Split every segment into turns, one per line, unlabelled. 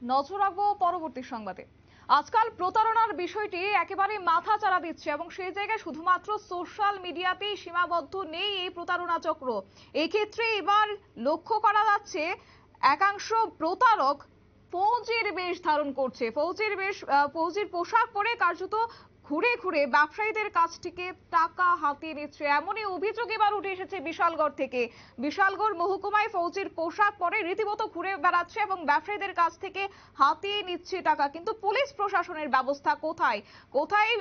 নজর রাখবো পরবর্তী সংবাদে। আজকাল প্রতারণার বিষয়টি একেবারে মাথা চাড়া দিচ্ছে এবং সেই জায়গায় শুধুমাত্র সোশ্যাল মিডিয়াতেই সীমাবদ্ধ নেই এই প্রতারণা চক্র। এই ক্ষেত্রে এবার লক্ষ্য করা যাচ্ছে একাংশ প্রতারক ফৌজির বেশ ধারণ করছে। ফৌজির পোশাক পরে কার্যত ঘুরে ঘুরে ব্যবসায়ীদের কাছ থেকে টাকা হাতিয়ে নিচ্ছে, এমনই অভিযোগ এবার উঠে এসেছে বিশালগড় থেকে। বিশালগড় মহকুমায় ফৌজির পোশাক পরে রীতিমতো ঘুরে বেড়াচ্ছে এবং ব্যবসায়ীদের কাছ থেকে হাতিয়ে নিচ্ছে টাকা। কিন্তু পুলিশ প্রশাসনের ব্যবস্থা কোথায় কোথায়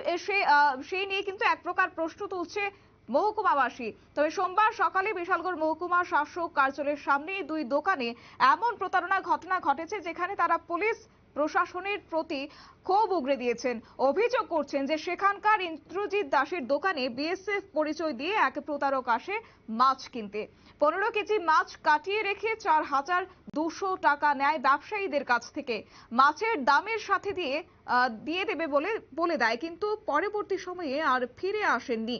সেই নিয়ে কিন্তু এক প্রকার প্রশ্ন তুলছে মহকুমাবাসী। তবে সোমবার সকালে বিশালগড় মহকুমা শাসক কার্যালয়ের সামনে দুই দোকানে এমন প্রতারণার ঘটনা ঘটেছে যেখানে তারা পুলিশ প্রশাসনের প্রতি ক্ষোভ উগরে দিয়েছেন। অভিযোগ করছেন যে সেখানকার ইন্দ্রজিৎ দাসের দোকানে বিএসএফ পরিচয় দিয়ে এক প্রতারক আসে মাছ কিনতে। 15 কেজি মাছ কাটিয়ে রেখে 4,200 টাকা নেয় ব্যবসায়ীদের কাছ থেকে। মাছের দামের সাথে দিয়ে দেবে বলে দেয়, কিন্তু পরবর্তী সময়ে আর ফিরে আসেননি।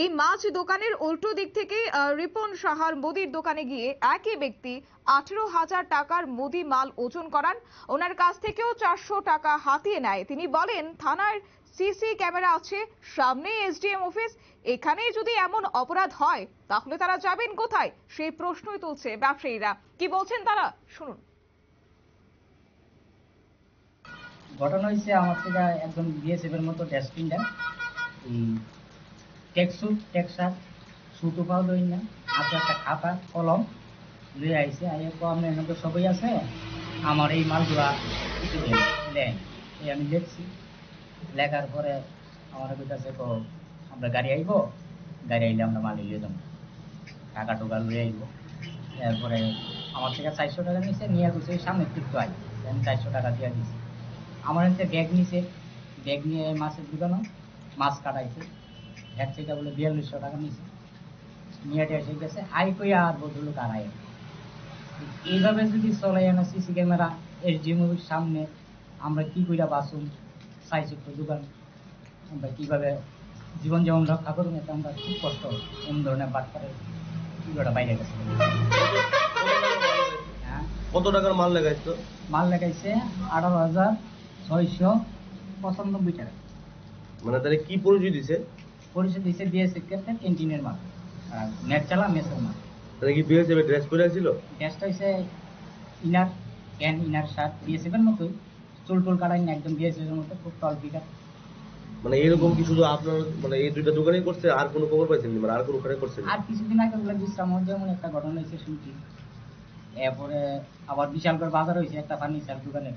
এই মাছ দোকানের উল্টো দিক থেকে রিপন সাহার মুদির দোকানে গিয়ে একই ব্যক্তি 18,000 টাকার মুদি মাল ওজন করান। ওনার কাছ থেকেও 400 টাকা হাতিয়ে নেয়। তিনি বলেন, থানার সিসি ক্যামেরা আছে, সামনে এসডিএম অফিস, এখানেই যদি এমন অপরাধ হয় তাহলে তারা যাবেন কোথায়? সেই প্রশ্নই তুলছে ব্যবসায়ীরা। কি বলছেন তারা, শুনুন।
ঘটনা হয়েছে আমার থেকে একদম বিএসএফ এর মতো ড্যাশপিনটা টেকসুট টেকসার সুতো পাও দই না আছে একটা খাতা কলম লয়ে আইছে আপনার এখানে সবই আছে, আমার এই মালগুলা কিছু দেন। এই আমি লিখছি, লেখার পরে আমার কাছে আমরা গাড়ি আইব, গাড়ি আইলে আমরা মাল লিয়ে যাবো, টাকা টোকা লয়ে আইব। এরপরে আমার থেকে 400 টাকা নিয়েছে, নিয়ে গেছে সামনে একটু আই, আমি 400 টাকা দিয়ে দিচ্ছি। আমার এতে ব্যাগ নিছে, ব্যাগ নিয়ে মাছের দোকানে মাছ কাটাইছে, এক থেকে বলে 4200 টাকা নিছে, নিয়ে এসে গেছে। আই কই আর বদলুক আর আয় এইভাবে যদি চলাই না সিসি ক্যামেরা এসডিএমের সামনে, আমরা কি কইরা বাঁচুন 400 দোকান, আমরা কিভাবে জীবন যেমন রক্ষা করুন, এটা আমরা খুব কষ্ট। এমন ধরনের বাটপারের ভিডিওটা বাইরে গেছে।
কত টাকার মাল লাগাইছো?
মাল লাগাইছে 18,695 টাকা।
মানে তাহলে কি পরিচয় দিছে?
পরিচয় দিছে বিএসএফ এর ক্যান্টিনের মাল, নেট চালা মেসের মাল।
তাহলে কি বিএসএফ এর ড্রেস পরে ছিল?
ড্রেসটা হইছে inner pant, inner shirt, BSF এর মতোই, চুল টুল কাটাই না, একদম বিএসএফ এর মতো, খুব টল ফিগার।
মানে এরকম কি শুধু আপনার মানে এই দুইটা দোকানেই করছে, আর কোনো খবর পাইছেন? মানে আর কোনো ওখানে করছেন?
আর কিছুদিন আগে ওগুলো বিশ্রাম যেমন একটা ঘটনা হয়েছে শুনছি। এরপরে আবার বিশালগড় বাজার হয়েছে একটা ফার্নিচার দোকানে,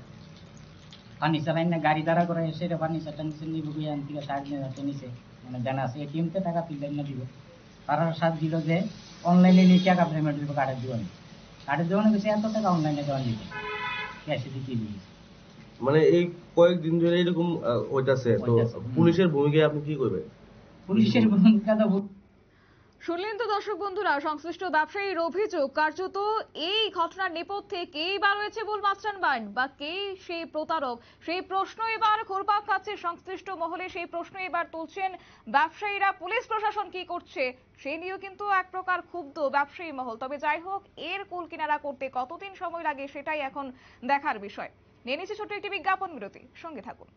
ফার্নিচার আইন না গাড়ি দাঁড়া করে সেটা ফার্নিচারটা নিচে নিবো গিয়ে থেকে 5,000 নিচে, মানে জানা আছে এটিএম তে টাকা তুললেন না দিব। তারা সাথ দিল যে অনলাইনে নিয়ে টাকা পেমেন্ট দিব কার্ডের দোকানে, কার্ডের দোকানে গেছে এত টাকা অনলাইনে দেওয়া দিতে, ক্যাশে দিয়ে দিয়েছে।
মানে এই কয়েকদিন ধরে এরকম হইতাছে, তো পুলিশের ভূমিকায় আপনি কি করবেন?
পুলিশের ভূমিকা তো
শুনলেন তো দর্শক বন্ধুরা, সংশ্লিষ্ট ব্যবসায়ীর অভিযোগ কার্যত এই ঘটনার নেপথ্যে কেই বা রয়েছে মূল মাস্টারমাইন্ড বা কে সেই প্রতারক, সেই প্রশ্ন এবার ঘুরপাক খাচ্ছে সংশ্লিষ্ট মহলে। সেই প্রশ্ন এবার তুলছেন ব্যবসায়ীরা। পুলিশ প্রশাসন কি করছে সেই নিয়েও কিন্তু এক প্রকার ক্ষুব্ধ ব্যবসায়ী মহল। তবে যাই হোক, এর কুল কিনারা করতে কতদিন সময় লাগে সেটাই এখন দেখার বিষয়। নিয়ে নিচ্ছে ছোট্ট একটি বিজ্ঞাপন বিরতি, সঙ্গে থাকুন।